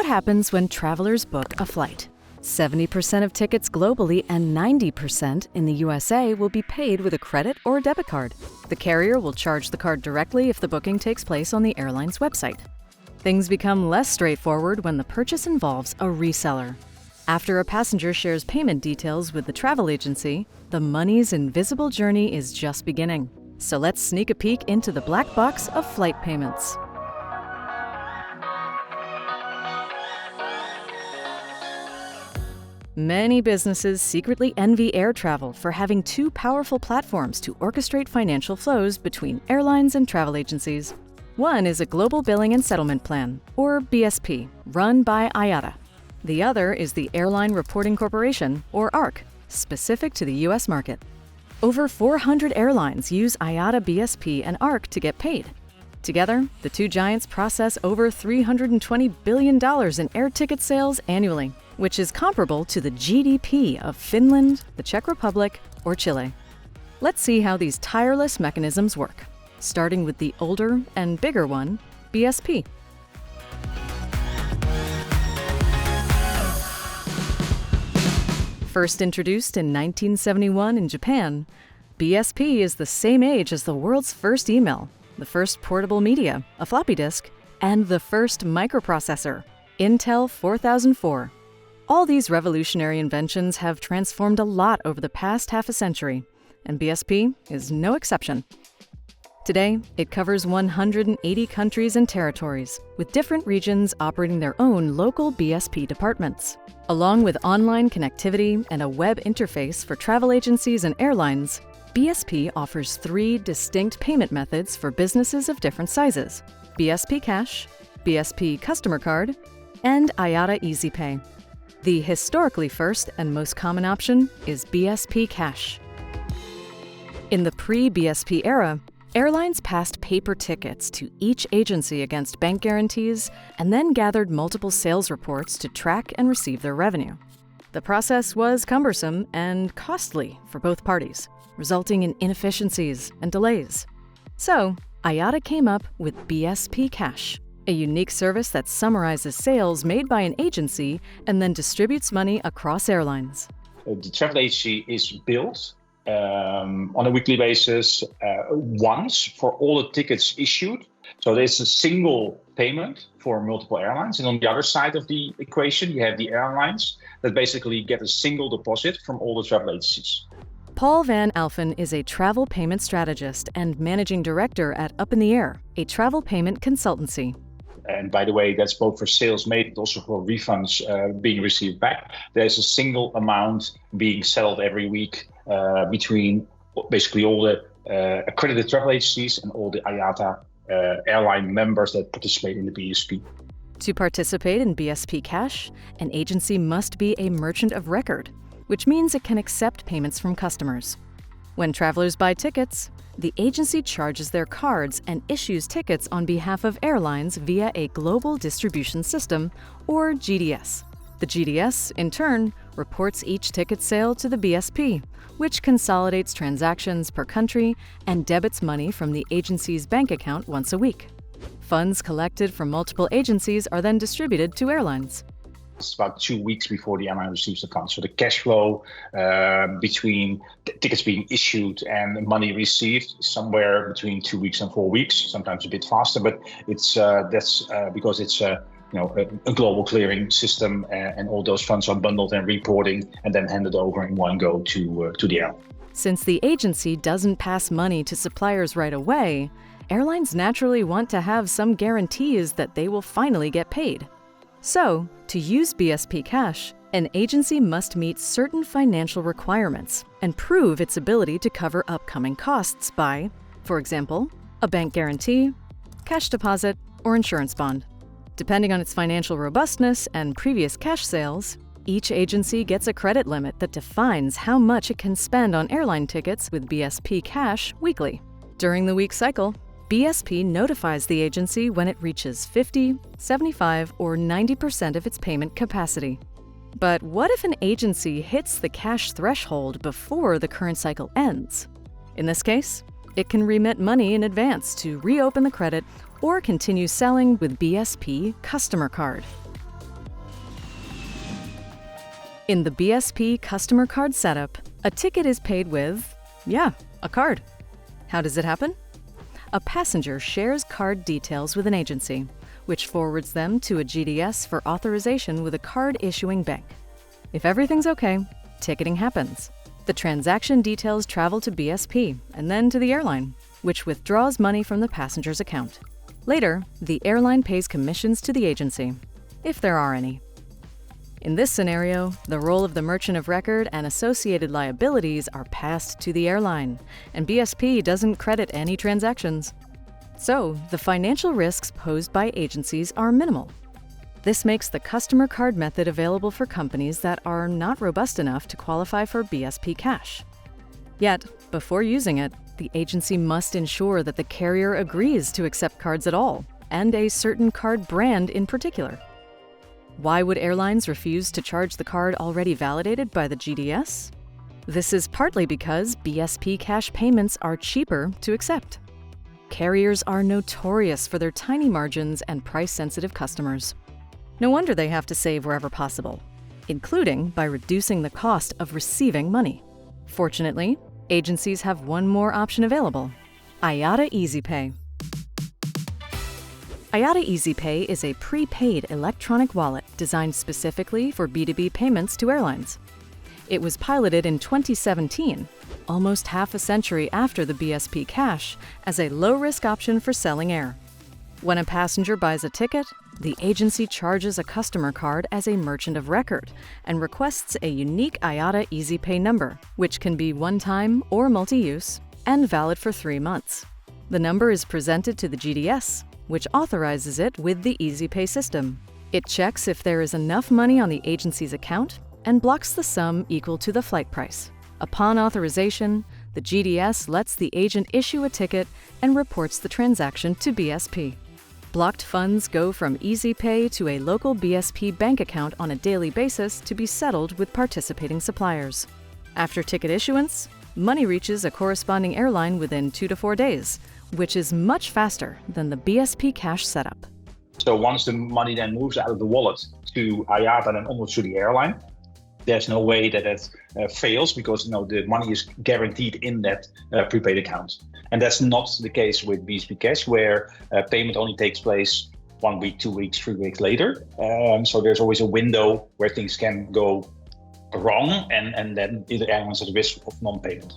What happens when travelers book a flight? 70% of tickets globally and 90% in the USA will be paid with a credit or debit card. The carrier will charge the card directly if the booking takes place on the airline's website. Things become less straightforward when the purchase involves a reseller. After a passenger shares payment details with the travel agency, the money's invisible journey is just beginning. So let's sneak a peek into the black box of flight payments. Many businesses secretly envy air travel for having two powerful platforms to orchestrate financial flows between airlines and travel agencies. One is a global billing and settlement plan, or BSP, run by IATA. The other is the Airline Reporting Corporation, or ARC, specific to the U.S. market. Over 400 airlines use IATA BSP and ARC to get paid. Together, the two giants process over $320 billion in air ticket sales annually, which is comparable to the GDP of Finland, the Czech Republic, or Chile. Let's see how these tireless mechanisms work, starting with the older and bigger one, BSP. First introduced in 1971 in Japan, BSP is the same age as the world's first email, the first portable media, a floppy disk, and the first microprocessor, Intel 4004. All these revolutionary inventions have transformed a lot over the past half a century, and BSP is no exception. Today, it covers 180 countries and territories, with different regions operating their own local BSP departments. Along with online connectivity and a web interface for travel agencies and airlines, BSP offers three distinct payment methods for businesses of different sizes: BSP Cash, BSP Customer Card, and IATA EasyPay. The historically first and most common option is BSP Cash. In the pre-BSP era, airlines passed paper tickets to each agency against bank guarantees and then gathered multiple sales reports to track and receive their revenue. The process was cumbersome and costly for both parties, resulting in inefficiencies and delays. So, IATA came up with BSP Cash, a unique service that summarizes sales made by an agency and then distributes money across airlines. The travel agency is billed on a weekly basis once for all the tickets issued. So there's a single payment for multiple airlines. And on the other side of the equation, you have the airlines that basically get a single deposit from all the travel agencies. Paul Van Alphen is a travel payment strategist and managing director at Up in the Air, a travel payment consultancy. And by the way, that's both for sales made, but also for refunds being received back. There's a single amount being settled every week between basically all the accredited travel agencies and all the IATA airline members that participate in the BSP. To participate in BSP Cash, an agency must be a merchant of record, which means it can accept payments from customers. When travelers buy tickets, the agency charges their cards and issues tickets on behalf of airlines via a global distribution system, or GDS. The GDS, in turn, reports each ticket sale to the BSP, which consolidates transactions per country and debits money from the agency's bank account once a week. Funds collected from multiple agencies are then distributed to airlines. It's about 2 weeks before the airline receives the funds. So the cash flow between tickets being issued and money received is somewhere between 2 weeks and 4 weeks, sometimes a bit faster, but it's that's because it's a global clearing system, and all those funds are bundled and reporting and then handed over in one go to the airline. Since the agency doesn't pass money to suppliers right away, airlines naturally want to have some guarantees that they will finally get paid. So, to use BSP Cash, an agency must meet certain financial requirements and prove its ability to cover upcoming costs by, for example, a bank guarantee, cash deposit, or insurance bond. Depending on its financial robustness and previous cash sales, each agency gets a credit limit that defines how much it can spend on airline tickets with BSP Cash weekly. During the week cycle, BSP notifies the agency when it reaches 50, 75, or 90% of its payment capacity. But what if an agency hits the cash threshold before the current cycle ends? In this case, it can remit money in advance to reopen the credit or continue selling with BSP Customer Card. In the BSP customer card setup, a ticket is paid with, a card. How does it happen? A passenger shares card details with an agency, which forwards them to a GDS for authorization with a card-issuing bank. If everything's okay, ticketing happens. The transaction details travel to BSP and then to the airline, which withdraws money from the passenger's account. Later, the airline pays commissions to the agency, if there are any. In this scenario, the role of the merchant of record and associated liabilities are passed to the airline, and BSP doesn't credit any transactions. So, the financial risks posed by agencies are minimal. This makes the customer card method available for companies that are not robust enough to qualify for BSP Cash. Yet, before using it, the agency must ensure that the carrier agrees to accept cards at all, and a certain card brand in particular. Why would airlines refuse to charge the card already validated by the GDS? This is partly because BSP Cash payments are cheaper to accept. Carriers are notorious for their tiny margins and price-sensitive customers. No wonder they have to save wherever possible, including by reducing the cost of receiving money. Fortunately, agencies have one more option available: IATA EasyPay. IATA EasyPay is a prepaid electronic wallet designed specifically for B2B payments to airlines. It was piloted in 2017, almost half a century after the BSP Cash, as a low-risk option for selling air. When a passenger buys a ticket, the agency charges a customer card as a merchant of record and requests a unique IATA EasyPay number, which can be one-time or multi-use and valid for 3 months. The number is presented to the GDS, which authorizes it with the EasyPay system. It checks if there is enough money on the agency's account and blocks the sum equal to the flight price. Upon authorization, the GDS lets the agent issue a ticket and reports the transaction to BSP. Blocked funds go from EasyPay to a local BSP bank account on a daily basis to be settled with participating suppliers. After ticket issuance, money reaches a corresponding airline within 2 to 4 days, which is much faster than the BSP Cash setup. So once the money then moves out of the wallet to IATA and almost to the airline, there's no way that it fails, because the money is guaranteed in that prepaid account. And that's not the case with BSP Cash, where payment only takes place 1 week, 2 weeks, 3 weeks later. So there's always a window where things can go wrong, and then either airlines has a risk of non-payment.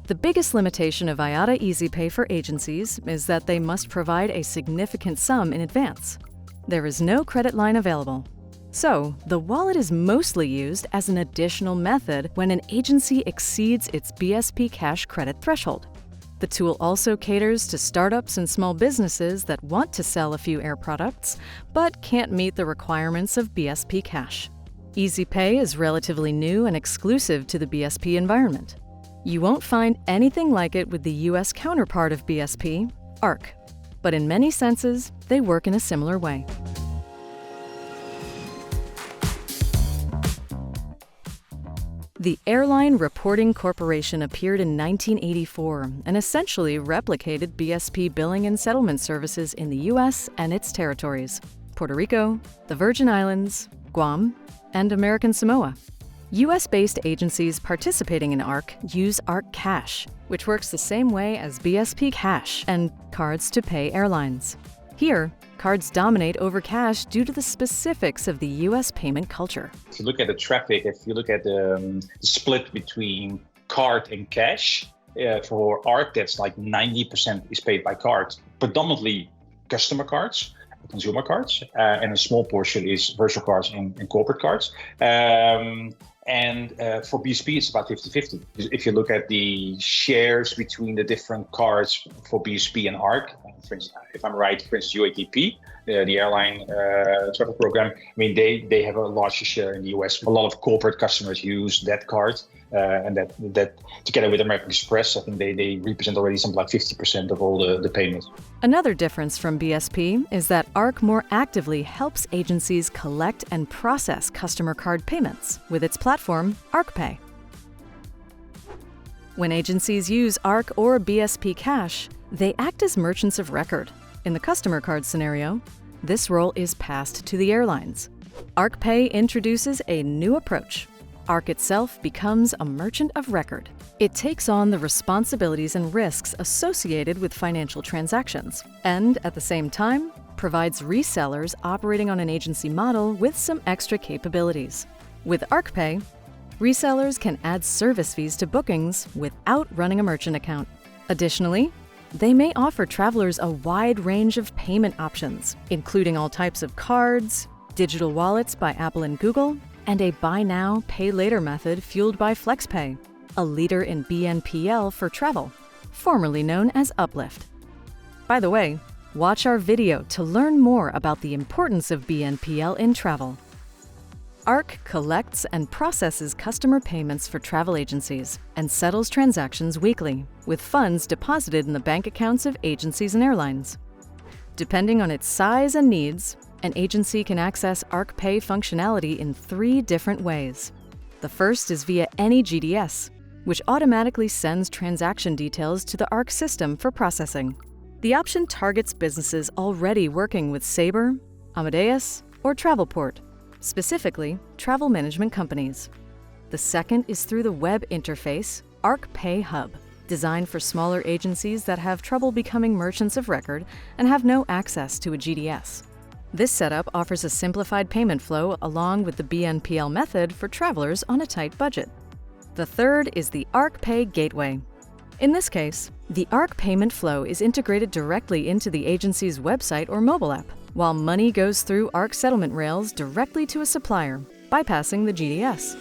The biggest limitation of IATA EasyPay for agencies is that they must provide a significant sum in advance. There is no credit line available. So, the wallet is mostly used as an additional method when an agency exceeds its BSP Cash credit threshold. The tool also caters to startups and small businesses that want to sell a few air products, but can't meet the requirements of BSP Cash. EasyPay is relatively new and exclusive to the BSP environment. You won't find anything like it with the US counterpart of BSP, ARC, but in many senses, they work in a similar way. The Airline Reporting Corporation appeared in 1984 and essentially replicated BSP billing and settlement services in the US and its territories: Puerto Rico, the Virgin Islands, Guam, and American Samoa. US-based agencies participating in ARC use ARC Cash, which works the same way as BSP Cash and cards to pay airlines. Here, cards dominate over cash due to the specifics of the US payment culture. If you look at the traffic, if you look at the split between card and cash, for ARC, that's like 90% is paid by card, predominantly customer cards, consumer cards, and a small portion is virtual cards and corporate cards. And for BSP, it's about 50-50. If you look at the shares between the different cards for BSP and ARC, for instance, if I'm right, for instance, UATP, the airline travel program, I mean, they have a larger share in the US. A lot of corporate customers use that card, and that together with American Express, I think they represent already something like 50% of all the payments. Another difference from BSP is that ARC more actively helps agencies collect and process customer card payments with its platform, ArcPay. When agencies use ARC or BSP Cash, they act as merchants of record. In the customer card scenario, this role is passed to the airlines. ArcPay introduces a new approach. ARC itself becomes a merchant of record. It takes on the responsibilities and risks associated with financial transactions, and at the same time, provides resellers operating on an agency model with some extra capabilities. With ARC Pay, resellers can add service fees to bookings without running a merchant account. Additionally, they may offer travelers a wide range of payment options, including all types of cards, digital wallets by Apple and Google, and a buy now, pay later method fueled by FlexPay, a leader in BNPL for travel, formerly known as Uplift. By the way, watch our video to learn more about the importance of BNPL in travel. ARC collects and processes customer payments for travel agencies and settles transactions weekly, with funds deposited in the bank accounts of agencies and airlines. Depending on its size and needs, an agency can access ARC Pay functionality in 3 different ways. The first is via any GDS, which automatically sends transaction details to the ARC system for processing. The option targets businesses already working with Sabre, Amadeus, or Travelport, specifically travel management companies. The second is through the web interface ARC Pay Hub, designed for smaller agencies that have trouble becoming merchants of record and have no access to a GDS. This setup offers a simplified payment flow along with the BNPL method for travelers on a tight budget. The third is the ARC Pay Gateway. In this case, the ARC payment flow is integrated directly into the agency's website or mobile app, while money goes through ARC settlement rails directly to a supplier, bypassing the GDS.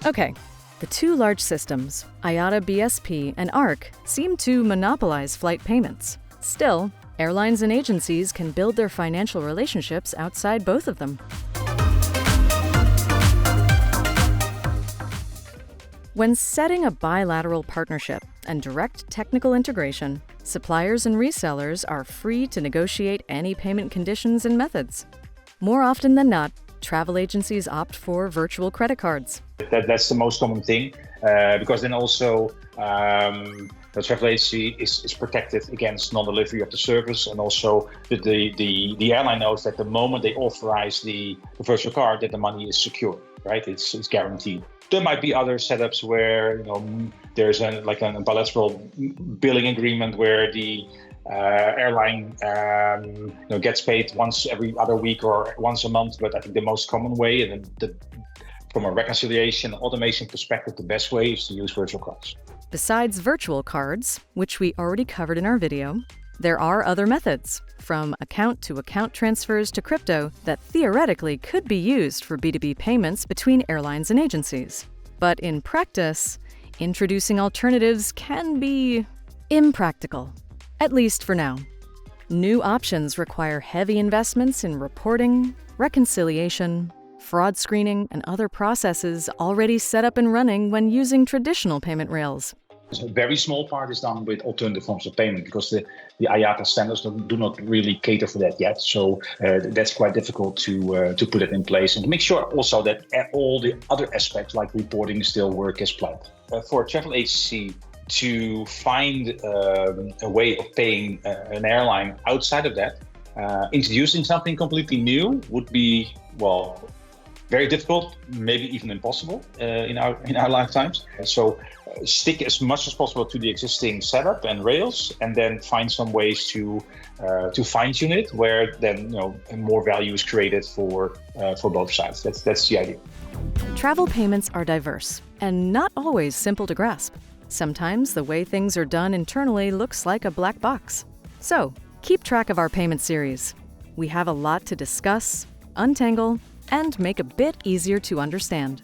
Okay, the 2 large systems, IATA BSP and ARC, seem to monopolize flight payments. Still, airlines and agencies can build their financial relationships outside both of them. When setting a bilateral partnership and direct technical integration, suppliers and resellers are free to negotiate any payment conditions and methods. More often than not, travel agencies opt for virtual credit cards. That's the most common thing, because then also the travel agency is protected against non-delivery of the service, and also the airline knows that the moment they authorize the virtual card, that the money is secure, right? It's guaranteed. There might be other setups where there's a bilateral billing agreement where the airline gets paid once every other week or once a month. But I think the most common way, and from a reconciliation automation perspective, the best way is to use virtual cards. Besides virtual cards, which we already covered in our video, there are other methods, from account-to-account transfers to crypto, that theoretically could be used for B2B payments between airlines and agencies. But in practice, introducing alternatives can be impractical, at least for now. New options require heavy investments in reporting, reconciliation, fraud screening, and other processes already set up and running when using traditional payment rails. A very small part is done with alternative forms of payment, because the IATA standards do not really cater for that yet. So that's quite difficult to put it in place, and to make sure also that all the other aspects like reporting still work as planned. For a travel agency to find a way of paying an airline outside of that, introducing something completely new would be, very difficult, maybe even impossible in our lifetimes. So stick as much as possible to the existing setup and rails, and then find some ways to fine-tune it, where then more value is created for both sides. That's the idea. Travel payments are diverse and not always simple to grasp. Sometimes the way things are done internally looks like a black box. So keep track of our payment series. We have a lot to discuss, untangle, and make a bit easier to understand.